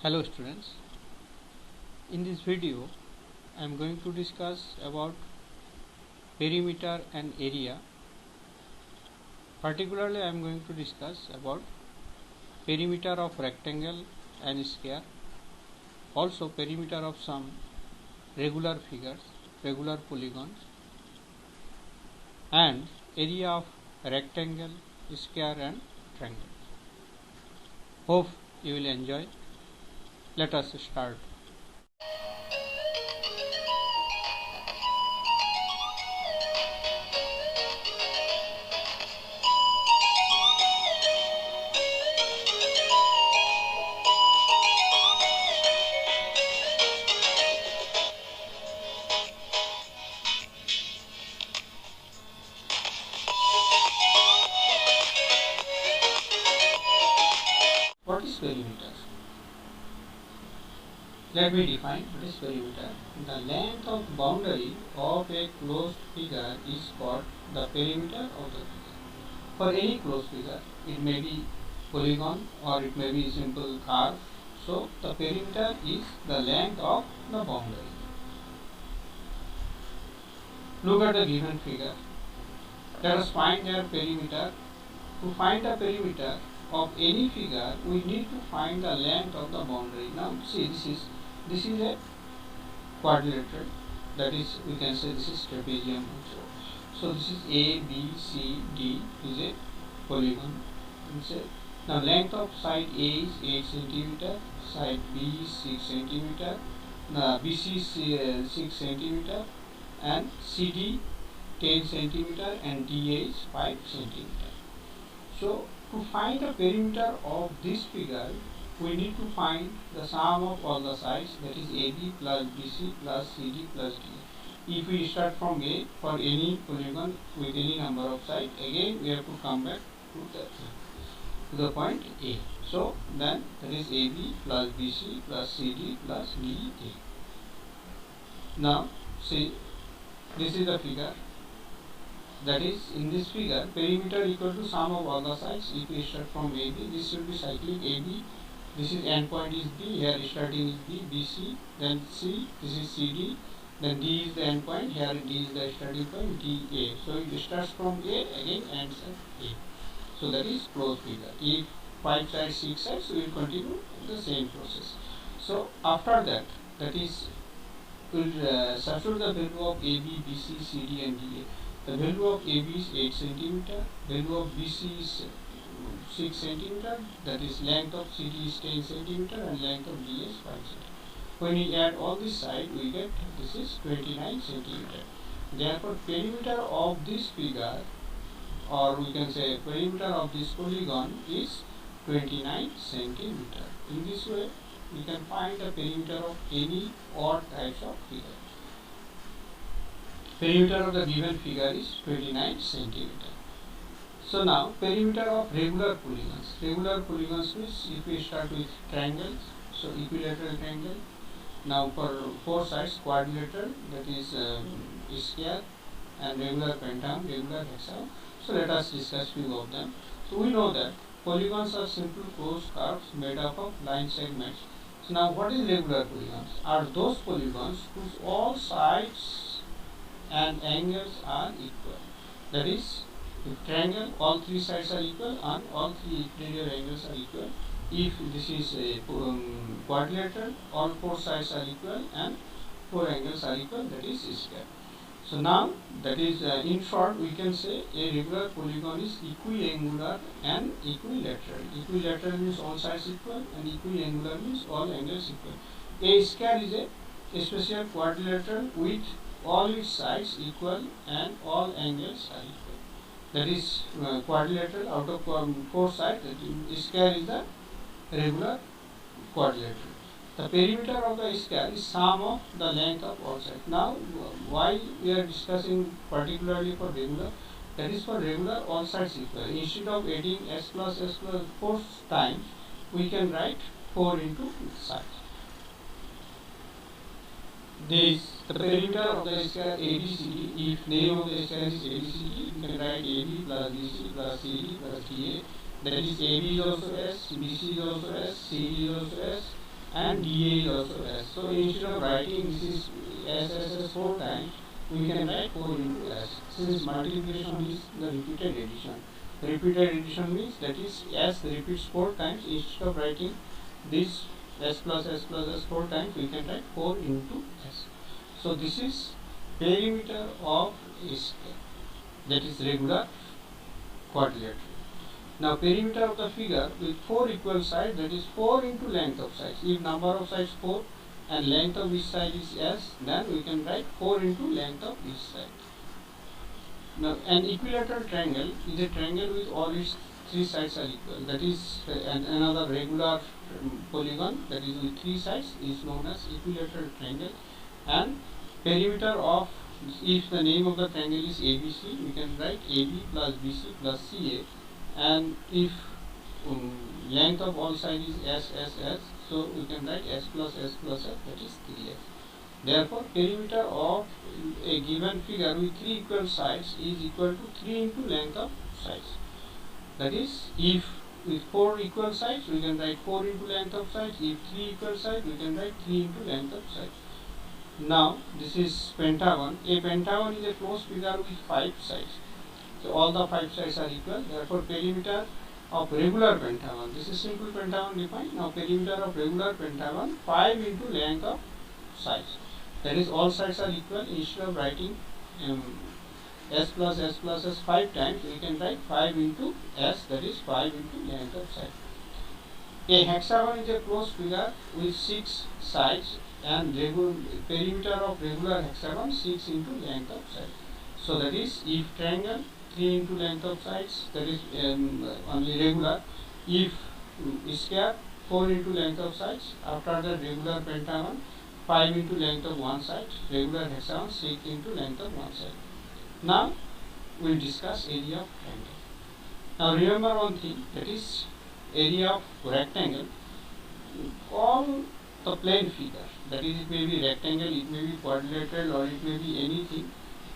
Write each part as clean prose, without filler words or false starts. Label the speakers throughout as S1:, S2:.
S1: Hello students, in this video I am going to discuss about perimeter and area. Particularly I am going to discuss about perimeter of rectangle and square, also perimeter of some regular figures, regular polygons, and area of rectangle, square and triangle. Hope you will enjoy. Let us start. What is perimeter? Let me define what is perimeter. The length of boundary of a closed figure is called the perimeter of the figure. For any closed figure, it may be polygon or it may be simple curve. So the perimeter is the length of the boundary. Look at the given figure. Let us find their perimeter. To find the perimeter of any figure, we need to find the length of the boundary. Now see, this is a quadrilateral, that is, we can say this is trapezium also. So this is A, B, C, D is a polygon. Now length of side A is 8 cm, side B is 6 cm, BC is 6 cm, and CD 10 cm, and DA is 5 cm. So to find the perimeter of this figure, we need to find the sum of all the sides, that is AB plus BC plus CD plus DA. If we start from A for any polygon with any number of sides, again we have to come back to the point A. So then that is AB plus BC plus CD plus DA. Now see, this is the figure. That is, in this figure, perimeter equal to sum of all the sides. If we start from AB, this should be cyclic AB. This is end point is B, here starting is B, BC, then C, this is CD, then D is the end point, here D is the starting point, DA. So it starts from A, again ends at A. So that is closed figure. If 5 sides, 6 sides, we will continue the same process. So after that, that is, we will substitute the value of AB, BC, CD and DA. The value of AB is 8 cm, value of BC is 6 cm, that is length of CD is 10 cm and length of DA is 5 cm. When we add all this side, we get this is 29 cm. Therefore, perimeter of this figure, or we can say perimeter of this polygon is 29 cm. In this way, we can find the perimeter of any odd types of figure. Perimeter of the given figure is 29 cm. So now perimeter of regular polygons. Regular polygons means if we start with triangles, so equilateral triangle. Now for 4 sides, quadrilateral, that is square, and regular pentagon, regular hexagon. So let us discuss few of them. So we know that polygons are simple closed curves made up of line segments. So now what is regular polygons? Are those polygons whose all sides and angles are equal. That is, with triangle, all 3 sides are equal and all 3 interior angles are equal. If this is a quadrilateral, all 4 sides are equal and 4 angles are equal, that is square. So now, that is in short, we can say a regular polygon is equiangular and equilateral. Equilateral means all sides equal and equiangular means all angles equal. A square is a special quadrilateral with all its sides equal and all angles are equal. That is quadrilateral, out of 4 sides, square is the regular quadrilateral. The perimeter of the square is sum of the length of all sides. Now why we are discussing particularly for regular? That is, for regular all sides equal. Instead of adding s plus 4 times, we can write 4 into sides. The perimeter of the square ABCD, if name of the square is ABCD, you can write AB plus BC plus CD plus DA. That is, AB is also S, BC is also S, CD is also S, and dA is also S. So instead of writing this is S 4 times, we can write 4 into S. Since multiplication is the repeated addition. Repeated addition means that is S repeats 4 times. Instead of writing this S plus S plus S 4 times, we can write 4 into S. So this is perimeter of a square, that is regular quadrilateral. Now perimeter of the figure with 4 equal sides, that is 4 into length of sides. If number of sides 4 and length of each side is S, then we can write 4 into length of each side. Now an equilateral triangle is a triangle with all its 3 sides are equal. That is another regular polygon that is with 3 sides is known as equilateral triangle. And perimeter of, if the name of the triangle is ABC, we can write AB plus BC plus CA. And if length of all sides is S, so we can write S plus S plus S, that is 3S. Therefore, perimeter of a given figure with 3 equal sides is equal to 3 into length of sides. That is, if with 4 equal sides, we can write 4 into length of sides. If 3 equal sides, we can write 3 into length of sides. Now, this is pentagon. A pentagon is a closed figure with 5 sides. So all the 5 sides are equal. Therefore, perimeter of regular pentagon. This is simple pentagon defined. Now, perimeter of regular pentagon 5 into length of sides. That is, all sides are equal. Instead of writing S plus S plus S 5 times, we can write 5 into S, that is 5 into length of side. A hexagon is a closed figure with 6 sides and perimeter of regular hexagon 6 into length of side. So that is, if triangle 3 into length of sides, that is only regular. If square 4 into length of sides. After the regular pentagon 5 into length of one side, regular hexagon 6 into length of one side. Now we will discuss area of triangle. Now remember one thing, that is area of rectangle. All the plane figure, that is, it may be rectangle, it may be quadrilateral, or it may be anything,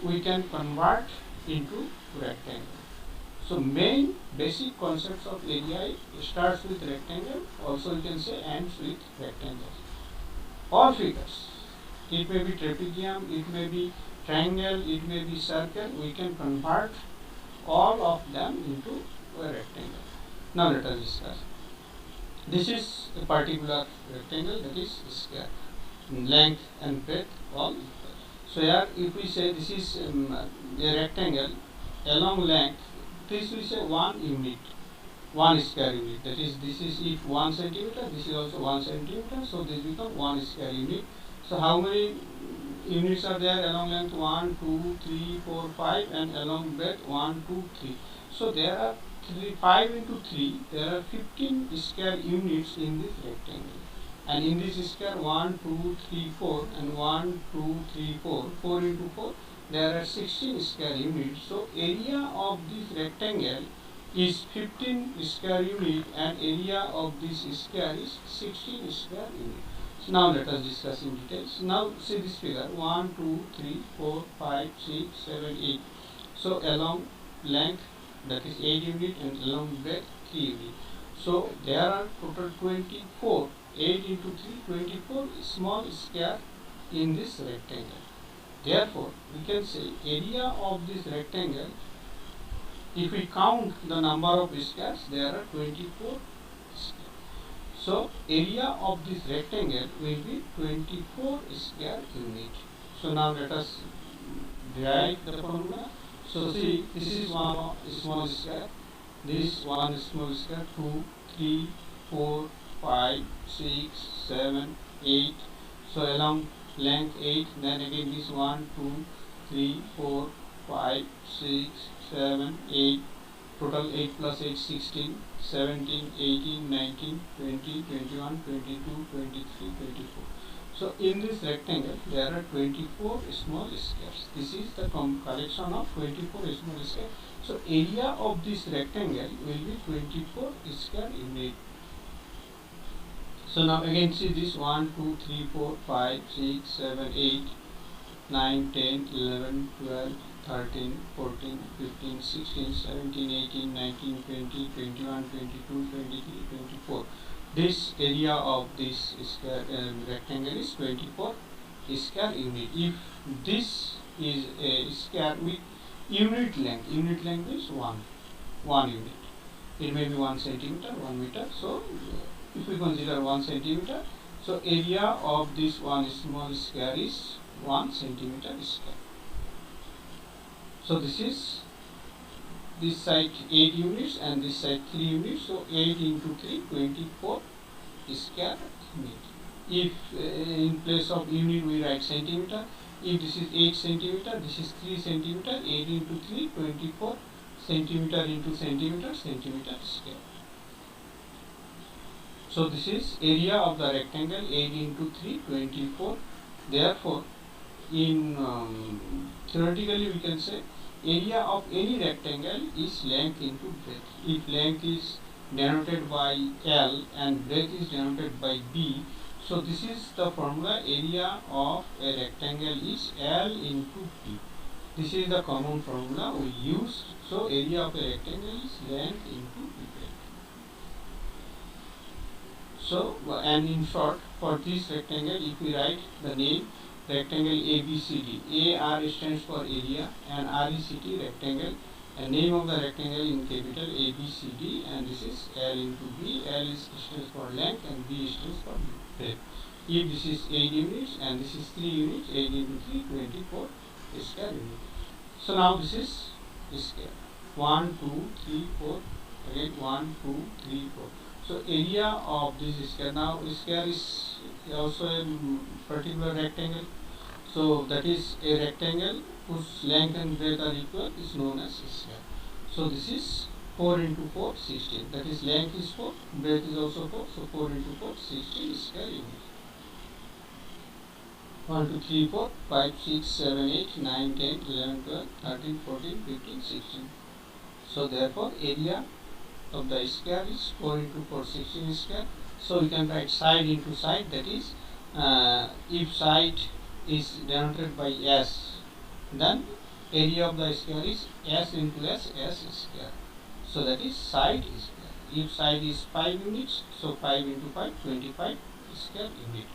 S1: we can convert into rectangle. So main basic concepts of area starts with rectangle, also you can say ends with rectangle. All figures, it may be trapezium, it may be triangle, it may be circle, we can convert all of them into a rectangle. Now let us discuss. This is a particular rectangle, that is square. Length and breadth all equal. So here if we say this is a rectangle, along length, this we say 1 unit, 1 square unit. That is, this is if 1 centimeter, this is also 1 centimeter, so this becomes 1 square unit. So how many units are there? Along length 1, 2, 3, 4, 5, and along breadth 1, 2, 3. So there are 5 into 3, there are 15 square units in this rectangle. And in this square 1, 2, 3, 4, and 1, 2, 3, 4, 4 into 4, there are 16 square units. So area of this rectangle is 15 square unit and area of this square is 16 square unit. So now let us discuss in details. Now see this figure 1, 2, 3, 4, 5, 6, 7, 8. So along length, that is 8 unit, and along breadth 3 unit. So there are total 24. 8 into 3, 24 small square in this rectangle. Therefore we can say area of this rectangle, if we count the number of squares, there are 24 squares. So area of this rectangle will be 24 square unit. So now let us derive the formula. So see, this is one small square, this one small square, 2, 3, 4, 5, 6, 7, 8. So along length 8, then again this 1, 2, 3, 4, 5, 6, 7, 8. Total 8 plus 8, 16, 17, 18, 19, 20, 21, 22, 23, 24. So in this rectangle there are 24 small squares. This is the collection of 24 small squares. So area of this rectangle will be 24 square unit. So now again see this 1, 2, 3, 4, 5, 6, 7, 8, 9, 10, 11, 12, 13, 14, 15, 16, 17, 18, 19, 20, 21, 22, 23, 24. this area of this square rectangle is 24 square unit. If this is a square with unit length is 1 unit. It may be 1 centimeter, 1 meter. So if we consider 1 centimeter, so area of this one small square is 1 centimeter square. So this side 8 units and this side 3 units. So 8 into 3, 24 square unit. If in place of unit we write centimeter, if this is 8 centimeter, this is 3 centimeter, 8 into 3, 24 centimeter into centimeter square. So this is area of the rectangle 8 into 3, 24. Therefore, in theoretically we can say area of any rectangle is length into breadth. If length is denoted by L and breadth is denoted by B, so this is the formula. Area of a rectangle is L into B. This is the common formula we use. So area of a rectangle is length into breadth. So and in short, for this rectangle, if we write the name rectangle ABCD, AR stands for area and RECT rectangle, and name of the rectangle in capital ABCD, and this is L into B. L is stands for length and B stands for breadth. If this is 8 units and this is 3 units, 8 into 3, 24 square unit. So now this is square. 1, 2, 3, 4. Again 1, 2, 3, 4. So area of this square. Now square is also a particular rectangle. So that is a rectangle whose length and breadth are equal is known as square. So this is 4 into 4, 16. That is length is 4, breadth is also 4. So 4 into 4, 16 square unit. 1, 2, 3, 4, 5, 6, 7, 8, 9, 10, 11, 12, 13, 14, 15, 16. So therefore area of the square is 4 into 4, 16 square. So we can write side into side, that is if side is denoted by S, then area of the square is S into S square. So that is side square. If side is 5 units, so 5 into 5, 25 square unit.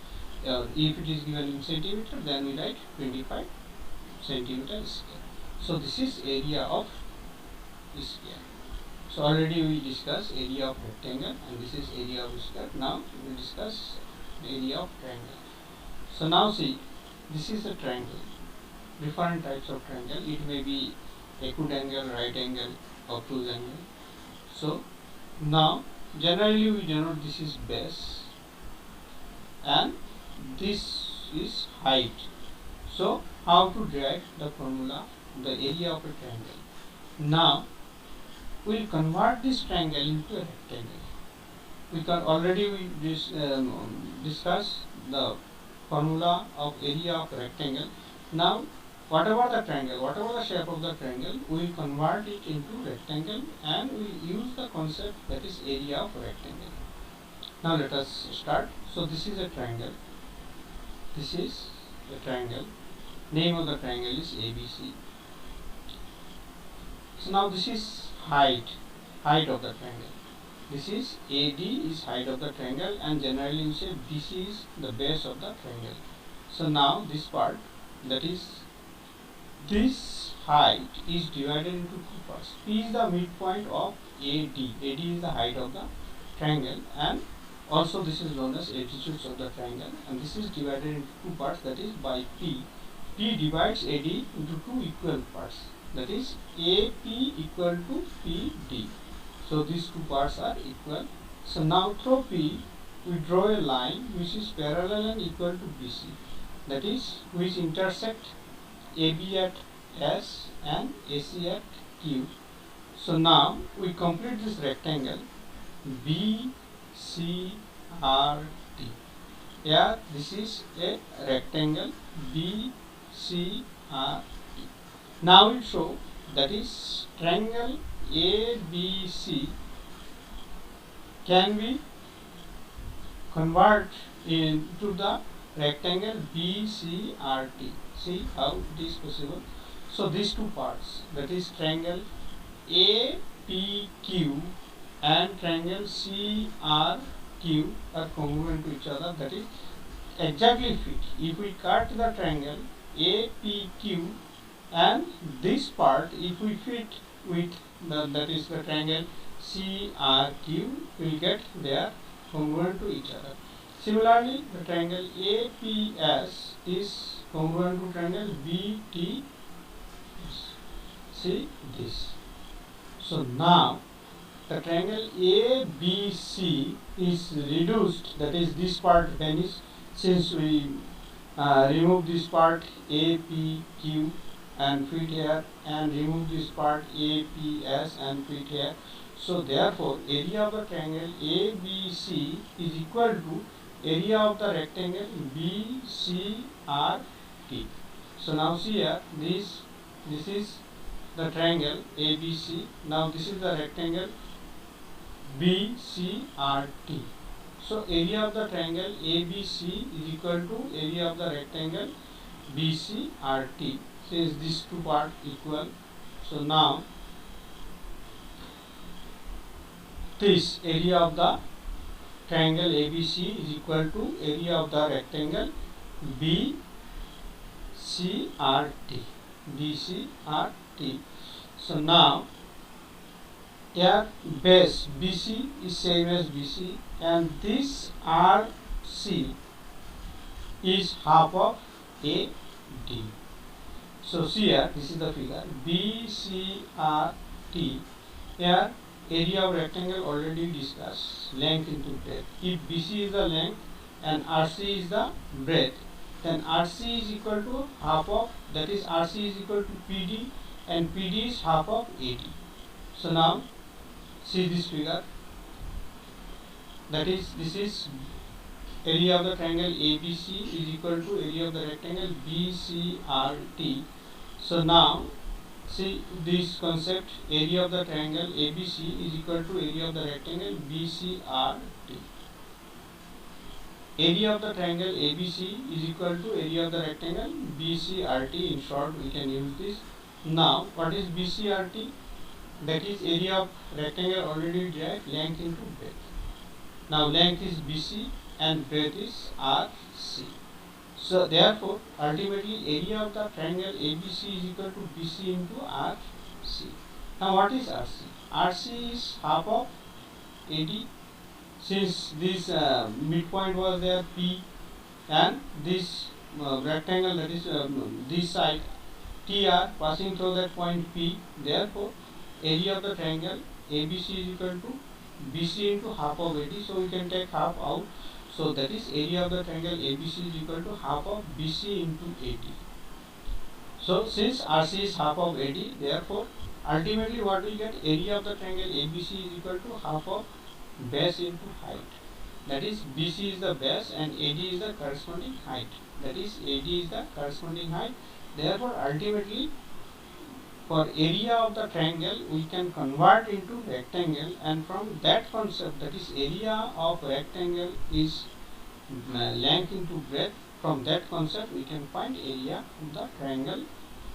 S1: If it is given in centimeter, then we write 25 centimeter square. So this is area of square. So already we discussed area of rectangle and this is area of square. Now we will discuss area of triangle. So now see, this is a triangle. Different types of triangle. It may be acute angle, right angle, obtuse angle. So now generally we denote this is base and this is height. So how to derive the formula, the area of a triangle? Now we will convert this triangle into a rectangle. We can already discuss the formula of area of rectangle. Now whatever the triangle, whatever the shape of the triangle, we will convert it into rectangle and we will use the concept that is area of rectangle. Now let us start. So this is a triangle. This is a triangle. Name of the triangle is ABC. So now this is height of the triangle. This is AD is height of the triangle and generally we say BC is the base of the triangle. So now this part, that is this height is divided into two parts. P is the midpoint of AD. AD is the height of the triangle and also this is known as altitudes of the triangle, and this is divided into two parts, that is by P. P divides AD into two equal parts, that is AP equal to PD. So these two parts are equal. So now through P we draw a line which is parallel and equal to BC, that is which intersect AB at S and AC at Q. So now we complete this rectangle BCRT. Here this is a rectangle BCRT. Now we show that is triangle ABC can be convert into the rectangle BCRT. See how it is possible. So these two parts, that is triangle APQ and triangle CRT, Q are congruent to each other, that is exactly fit. If we cut the triangle APQ and this part, if we fit with that is the triangle CRQ, we will get they are congruent to each other. Similarly, the triangle APS is congruent to triangle BT. See this. So now the triangle ABC is reduced, that is this part vanished since we remove this part APQ and fit here and remove this part APS and fit here. So therefore area of the triangle ABC is equal to area of the rectangle BCRT. So now see here, this is the triangle ABC. Now this is the rectangle BCRT. So area of the triangle ABC is equal to area of the rectangle BCRT. Since these two parts equal, so now this area of the triangle ABC is equal to area of the rectangle BCRT. So now here base BC is same as BC and this RC is half of AD. So see here, this is the figure BCRT. Here area of rectangle already discussed, length into breadth. If BC is the length and RC is the breadth, then RC is equal to half of, that is RC is equal to PD and PD is half of AD. So now see this figure, that is this is area of the triangle ABC is equal to area of the rectangle BCRT. So now see this concept, area of the triangle ABC is equal to area of the rectangle BCRT. Area of the triangle ABC is equal to area of the rectangle BCRT. In short, we can use this. Now what is BCRT? That is area of rectangle already derived, length into breadth. Now length is BC and breadth is RC. So therefore ultimately area of the triangle ABC is equal to BC into RC. Now what is RC? RC is half of AD. Since this midpoint was there P and this rectangle, that is this side TR passing through that point P, therefore area of the triangle ABC is equal to BC into half of AD. So we can take half out. So that is area of the triangle ABC is equal to half of BC into AD. So since RC is half of AD, therefore ultimately what we get, area of the triangle ABC is equal to half of base into height. That is BC is the base and AD is the corresponding height. That is AD is the corresponding height. Therefore ultimately for area of the triangle we can convert into rectangle, and from that concept, that is area of rectangle is length into breadth, from that concept we can find area of the triangle,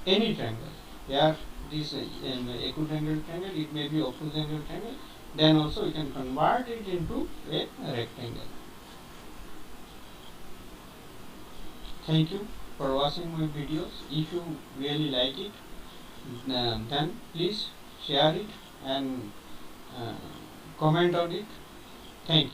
S1: any triangle. Here this equitriangle triangle, it may be obtuse angle triangle, then also we can convert it into a rectangle. Thank you for watching my videos. If you really like it, then please share it and comment on it. Thank you.